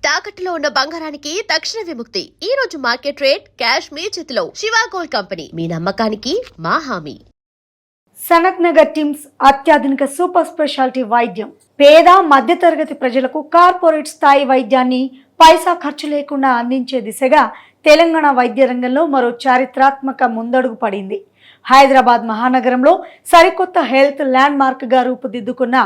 తాకట్టులో ఉన్న బంగారానికి తక్షణ విముక్తి. ఈ రోజు మార్కెట్ రేట్ క్యాష్ మీ చేతిలో. శివ గోల్డ్ కంపెనీ, మీ నమ్మకానికి మా హామీ. సనత్ నగర్ టీమ్స్ అత్యాధునిక సూపర్ స్పెషాలిటీ వైద్యం. పేద మధ్యతరగతి ప్రజలకు కార్పొరేట్ స్థాయి వైద్యాన్ని పైసా ఖర్చు లేకుండా అందించే దిశగా తెలంగాణ వైద్య రంగంలో మరో చారిత్రాత్మక ముందడుగు పడింది. హైదరాబాద్ మహానగరంలో సరికొత్త హెల్త్ ల్యాండ్ మార్క్ గా రూపుదిద్దుకున్న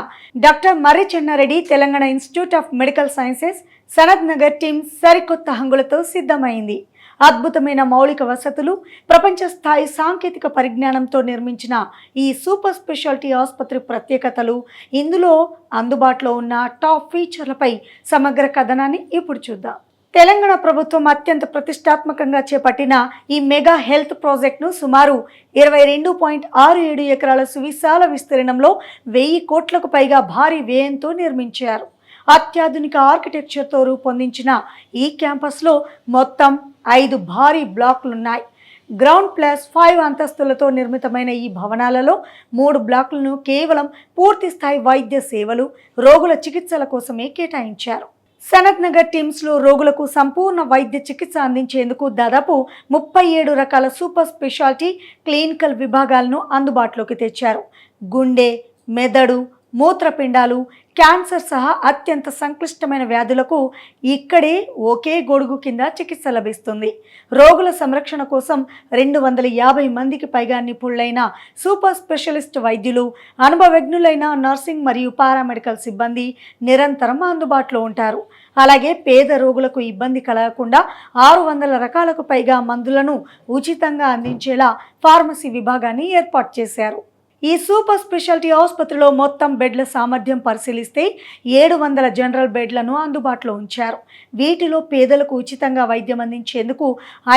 doctor Marri Chennareddy Telangana institute of medical sciences Sanath Nagar team సరికొత్త హంగులతో సిద్ధమైంది. అద్భుతమైన మౌలిక వసతులు, ప్రపంచ స్థాయి సాంకేతిక పరిజ్ఞానంతో నిర్మించిన ఈ సూపర్ స్పెషాలిటీ ఆసుపత్రి ప్రత్యేకతలు, ఇందులో అందుబాటులో ఉన్న టాప్ ఫీచర్లపై సమగ్ర కథనాన్ని ఇప్పుడు చూద్దాం. తెలంగాణ ప్రభుత్వం అత్యంత ప్రతిష్టాత్మకంగా చేపట్టిన ఈ మెగా హెల్త్ ప్రాజెక్టును సుమారు 22.67 ఎకరాల సువిశాల విస్తీర్ణంలో 1000 కోట్లకు పైగా భారీ వ్యయంతో నిర్మించారు. అత్యాధునిక ఆర్కిటెక్చర్తో రూపొందించిన ఈ క్యాంపస్లో మొత్తం 5 భారీ బ్లాకులున్నాయి. గ్రౌండ్ ప్లస్ 5 అంతస్తులతో నిర్మితమైన ఈ భవనాలలో 3 బ్లాకులను కేవలం పూర్తి స్థాయి వైద్య సేవలు, రోగుల చికిత్సల కోసమే కేటాయించారు. సనత్ నగర్ టీమ్స్లో రోగులకు సంపూర్ణ వైద్య చికిత్స అందించేందుకు దాదాపు 37 రకాల సూపర్ స్పెషాలిటీ క్లినికల్ విభాగాలను అందుబాటులోకి తెచ్చారు. గుండె, మెదడు, మూత్రపిండాలు, క్యాన్సర్ సహా అత్యంత సంక్లిష్టమైన వ్యాధులకు ఇక్కడే ఒకే గొడుగు కింద చికిత్స లభిస్తుంది. రోగుల సంరక్షణ కోసం 250 మందికి పైగా నిపుణులైన సూపర్ స్పెషలిస్ట్ వైద్యులు, అనుభవజ్ఞులైన నర్సింగ్ మరియు పారామెడికల్ సిబ్బంది నిరంతరం అందుబాటులో ఉంటారు. అలాగే పేద రోగులకు ఇబ్బంది కలగకుండా 600 రకాలకు పైగా మందులను ఉచితంగా అందించేలా ఫార్మసీ విభాగాన్ని ఏర్పాటు చేశారు. ఈ సూపర్ స్పెషాలిటీ ఆసుపత్రిలో మొత్తం బెడ్ల సామర్థ్యం పరిశీలిస్తే 700 జనరల్ బెడ్లను అందుబాటులో ఉంచారు. వీటిలో పేదలకు ఉచితంగా వైద్యం అందించేందుకు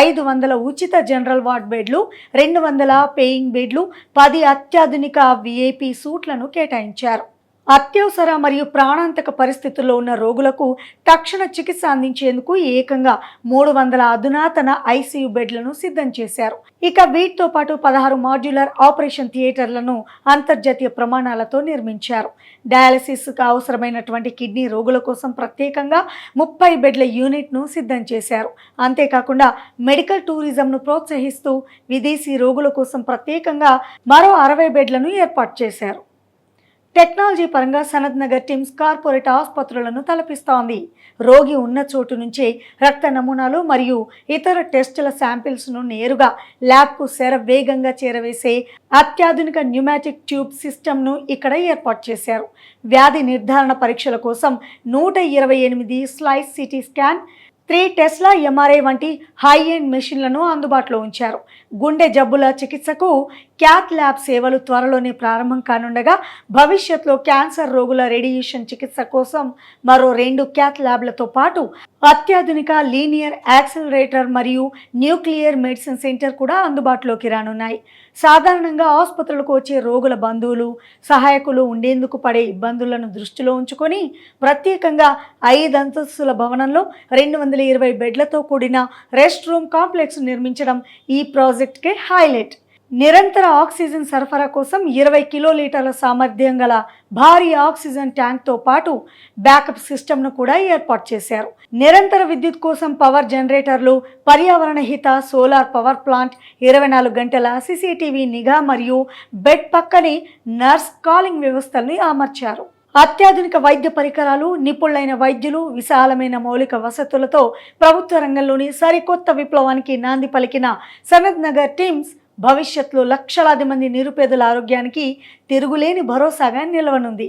500 ఉచిత జనరల్ వార్డ్ బెడ్లు, 200 పేయింగ్ బెడ్లు, 10 అత్యాధునిక విఐపి సూట్లను కేటాయించారు. అత్యవసర మరియు ప్రాణాంతక పరిస్థితుల్లో ఉన్న రోగులకు తక్షణ చికిత్స అందించేందుకు ఏకంగా 300 అధునాతన ఐసీయూ బెడ్లను సిద్ధం చేశారు. ఇక వీటితో పాటు 16 మాడ్యులర్ ఆపరేషన్ థియేటర్లను అంతర్జాతీయ ప్రమాణాలతో నిర్మించారు. డయాలసిస్కు అవసరమైనటువంటి కిడ్నీ రోగుల కోసం ప్రత్యేకంగా 30 బెడ్ల యూనిట్ను సిద్ధం చేశారు. అంతేకాకుండా మెడికల్ టూరిజంను ప్రోత్సహిస్తూ విదేశీ రోగుల కోసం ప్రత్యేకంగా మరో 60 బెడ్లను ఏర్పాటు చేశారు. టెక్నాలజీ పరంగా సనత్ నగర్ టీమ్స్ కార్పొరేట్ ఆసుపత్రులను తలపిస్తోంది. రోగి ఉన్న చోటు నుంచే రక్త నమూనాలు మరియు ఇతర టెస్టుల శాంపిల్స్ను నేరుగా ల్యాబ్కు వేగంగా చేరవేసే అత్యాధునిక న్యూమాటిక్ ట్యూబ్ సిస్టమ్ను ఇక్కడ ఏర్పాటు చేశారు. వ్యాధి నిర్ధారణ పరీక్షల కోసం 128 slice CT scan, 3 Tesla MRI వంటి హై ఎండ్ మెషిన్లను అందుబాటులో ఉంచారు. గుండె జబ్బుల చికిత్సకు క్యాత్ ల్యాబ్ సేవలు త్వరలోనే ప్రారంభం కానుండగా భవిష్యత్తులో క్యాన్సర్ రోగుల రేడియేషన్ చికిత్స కోసం మరో 2 క్యాత్ ల్యాబ్లతో పాటు అత్యాధునిక లీనియర్ యాక్సిలరేటర్ మరియు న్యూక్లియర్ మెడిసిన్ సెంటర్ కూడా అందుబాటులోకి రానున్నాయి. సాధారణంగా ఆసుపత్రులకు వచ్చే రోగుల బంధువులు, సహాయకులు ఉండేందుకు పడే ఇబ్బందులను దృష్టిలో ఉంచుకొని ప్రత్యేకంగా 5 అంతస్తుల భవనంలో 220 బెడ్లతో కూడిన రెస్ట్ రూమ్ కాంప్లెక్స్ నిర్మించడం ఈ ప్రాజెక్ట్కే హైలైట్. నిరంతర ఆక్సిజన్ సరఫరా కోసం 20 కిలోలీటర్ల సామర్థ్యం గల భారీ ఆక్సిజన్ ట్యాంక్తో పాటు బ్యాకప్ సిస్టమ్ను కూడా ఏర్పాటు చేశారు. నిరంతర విద్యుత్ కోసం పవర్ జనరేటర్లు, పర్యావరణ హిత సోలార్ పవర్ ప్లాంట్, 24 గంటల సీసీటీవీ నిఘా మరియు బెడ్ పక్కనే నర్స్ కాలింగ్ వ్యవస్థల్ని అమర్చారు. అత్యాధునిక వైద్య పరికరాలు, నిపుణులైన వైద్యులు, విశాలమైన మౌలిక వసతులతో ప్రభుత్వ రంగంలోని సరికొత్త విప్లవానికి నాంది పలికిన సనత్ నగర్ టీమ్స్ భవిష్యత్తులో లక్షలాది మంది నిరుపేదల ఆరోగ్యానికి తిరుగులేని భరోసాగా నిలవనుంది.